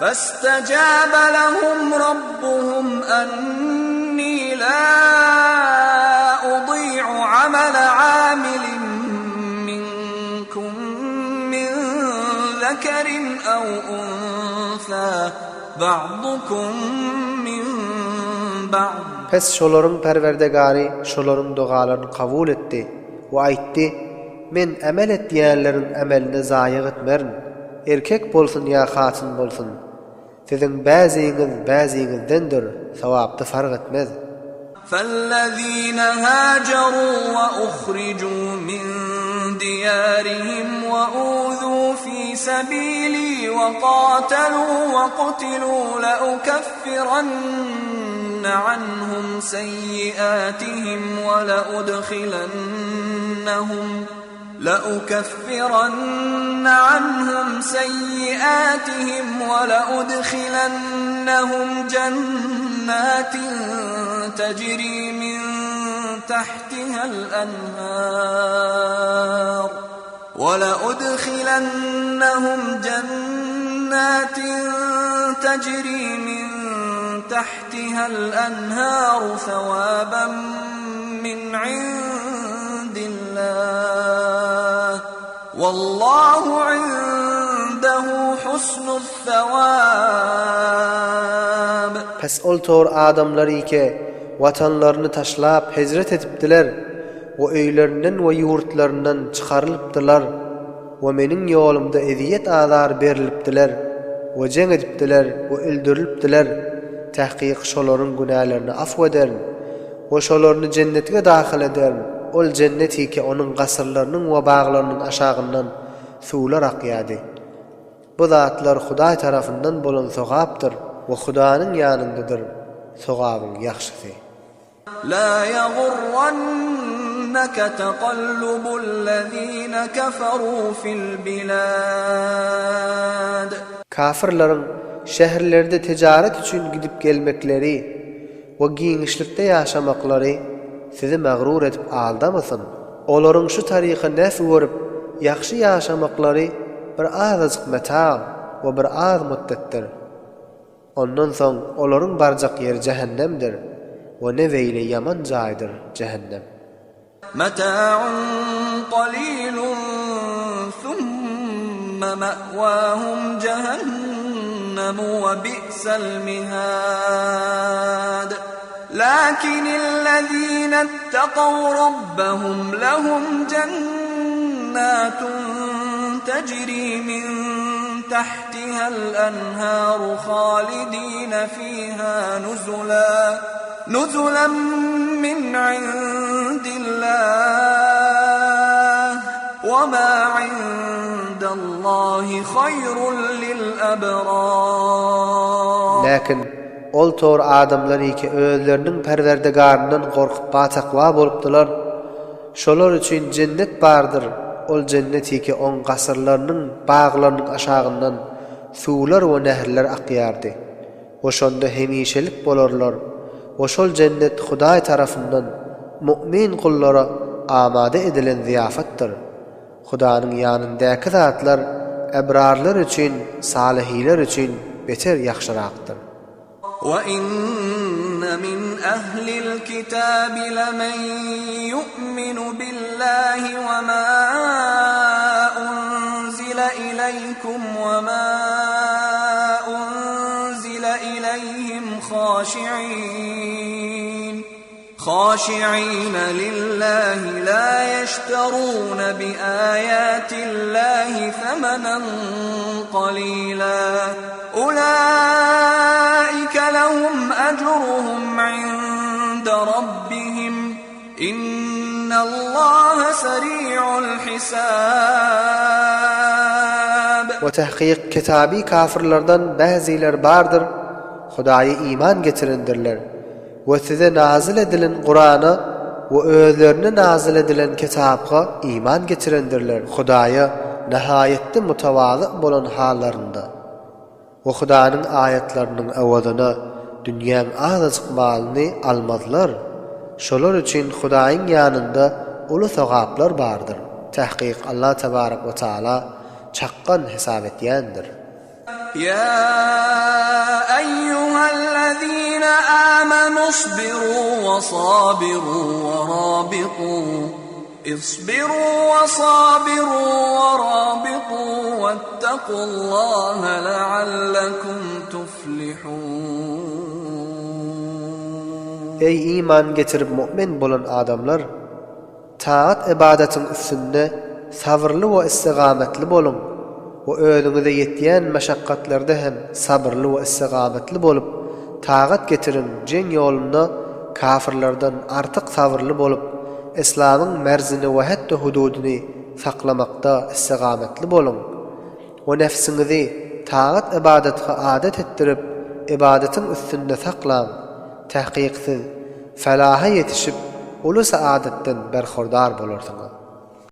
فاستجاب لهم ربهم أني لا أضيع عمل عامل منكم من ذكر أو أنثى بعضكم من بعض. Pes şoların perverdegari şoların dualarını kabul etti ve aytti: men amel etdiýänleriň ameline zaýyk etmerin, erkek bolsun ya hatyn bolsun. Sizin bäziňizdendir, sawapdy fark etmez. فالذين هاجروا وأخرجوا من ديارهم وأوذوا في سبيلي وقاتلوا وقتلوا لأكفرن عنهم سيئاتهم ولأدخلنهم جنات تجري من تحتها الأنهار ثوابا من عند الله والله عنده حسن الثواب. Pes ol tor adamlar ike vatanlarını taşlap hezret etipdiler ve öýlerinden we ýurtlaryndan çykarylypdylar we meniň ýolumda eziyet azar berilipdiler we jeng edipdiler we öldürilipdiler. Tahqiq şolaryň günahlarını afweder we şolaryny jennetge daxil eder. Ol jenneti ki onun gasırlarının ve bağlarının aşağından sular akýady. Bu zatlar Hudaý tarafından bolan sogapdyr ve Hudaýyň ýanyndadyr. Sogabyň ýaxşysy. La yagurrannaka taqallubul-lezina kafaru fil bilad. Kafirlaryň şäherlerde tijaret üçin gidip gelmekleri we giňişlikde ýaşamaklary sizi mağrur edip aldamasın. Olaryň şu taryhy näf görüp ýaxşy ýaşamaklary bir azajyk meta we bir az müddetdir. Ondan soň olaryň barjak ýeri cehennemdir we ne weýle ýaman jaýdyr cehennem. Mata'un qalilun thumma ma'wahum jahannam ve bi'sal mihad. لكن الذين اتقوا ربهم لهم جنات تجري من تحتها الأنهار خالدين فيها نزلا من عند الله وما عند الله خير للأبرار. Lakin ol tor adamlar iki özleriniň perwerdigaryndan gorkup bataqwa bolupdylar. Şolar üçin cennet bardyr. Ol cennet iki on gasyrlarynyň baglarynyň aşagyndan suwlar we nährler akýardy. Oşonda hemişelik bolarlar. Oşol cennet Hudaý tarapyndan mu'min kullara amade edilen ziyafatdyr. Hudaýyň ýanyndaky zatlar ebrarlar üçin, salihiler üçin beter ýaxşyrakdyr. وَإِنَّ مِنْ أَهْلِ الْكِتَابِ لَمَنْ يُؤْمِنُ بِاللَّهِ وَمَا أُنْزِلَ إِلَيْكُمْ وَمَا أُنْزِلَ إِلَيْهِمْ خاشعين لله لا يشترون بآيات الله ثمنا قليلا أولئك لهم أجرهم عند ربهم إن الله سريع الحساب. وتحقيق كتابي كافرlardan bazılar bardır. Hudaýa iman getirendirler. Ve size nazil edilen Kur'an'a ve özlerine nazil edilen kitapga iman getirendirler. Hudaýa nihayetde mutawazı bolan hallarında. Ve Hudaýyň ayetlerinin awadyna dünýäň azajyk malyny almazlar. Şolar üçin Hudaýyň ýanynda uly sogaplar bardyr. Tahqiq Allah tebarak we taala çaqqan hesap etýändir. يا أيها الذين آمنوا اصبروا وصابروا ورابطوا واتقوا الله لعلكم تفلحون. Ey iman getirip mu'min bolan adamlar, taat ibadetin üstünde sabırlı ve istigametli bolun. O özüňize ýetýän meşakkatlerde hem sabırlı we istigametli bolup, taat getirin jeň ýolunda kafirlerden artyk sabırlı bolup, İslamyň merzini we hatda hududyny saklamakda istigametli bolun. O nefsiňizi taat ibadetine adet etdirip, ibadetin üstünde saklan. Tahqiqsiz felaha yetişip ulu saadetden berhordar bolarsyňyz.